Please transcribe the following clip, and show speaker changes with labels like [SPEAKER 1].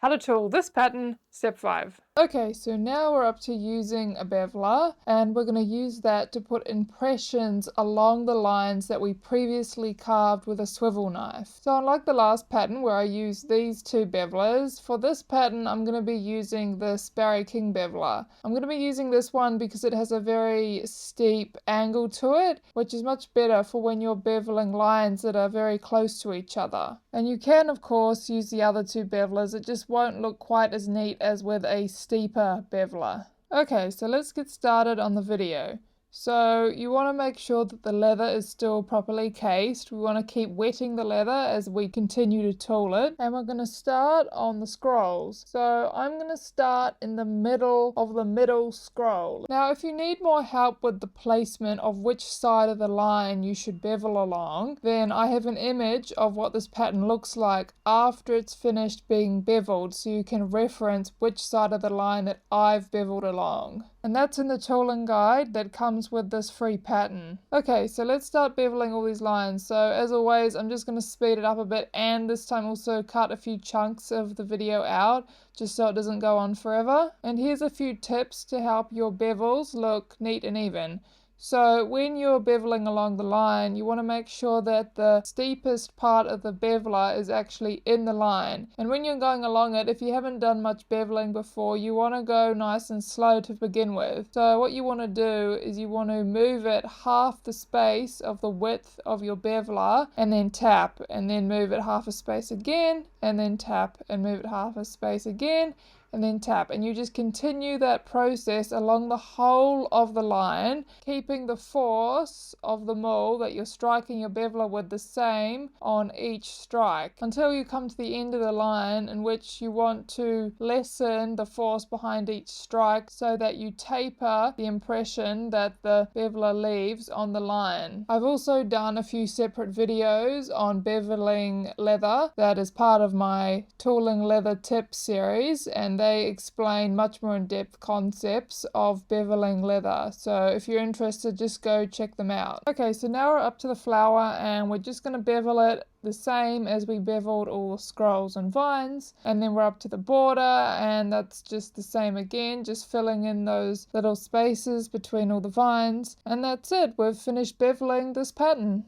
[SPEAKER 1] How to tool this pattern, step 5. Okay, so now we're up to using a beveler, and we're going to use that to put impressions along the lines that we previously carved with a swivel knife. So unlike the last pattern where I used these two bevelers, for this pattern I'm going to be using this Barry King beveler. I'm going to be using this one because it has a very steep angle to it, which is much better for when you're beveling lines that are very close to each other. And you can of course use the other two bevelers, it just won't look quite as neat as with a steeper beveler. Okay, so let's get started on the video. So you want to make sure that the leather is still properly cased. We want to keep wetting the leather as we continue to tool it. And we're going to start on the scrolls. So I'm going to start in the middle of the middle scroll. Now if you need more help with the placement of which side of the line you should bevel along, then I have an image of what this pattern looks like after it's finished being beveled, so you can reference which side of the line that I've beveled along. And that's in the tooling guide that comes with this free pattern. Okay, so let's start beveling all these lines. So as always, I'm just going to speed it up a bit, and this time also cut a few chunks of the video out just so it doesn't go on forever. And here's a few tips to help your bevels look neat and even. So when you're beveling along the line, you want to make sure that the steepest part of the beveler is actually in the line. And when you're going along it, if you haven't done much beveling before, you want to go nice and slow to begin with. So what you want to do is you want to move it half the space of the width of your beveler and then tap, and then move it half a space again, and then tap, and move it half a space again, and then tap, and you just continue that process along the whole of the line, keeping the force of the maul that you're striking your beveler with the same on each strike until you come to the end of the line, in which you want to lessen the force behind each strike so that you taper the impression that the beveler leaves on the line. I've also done a few separate videos on beveling leather that is part of my tooling leather tips series, and they explain much more in-depth concepts of beveling leather. So if you're interested, just go check them out. Okay, so now we're up to the flower, and we're just going to bevel it the same as we beveled all the scrolls and vines. And then we're up to the border, and that's just the same again, just filling in those little spaces between all the vines. And that's it, we've finished beveling this pattern.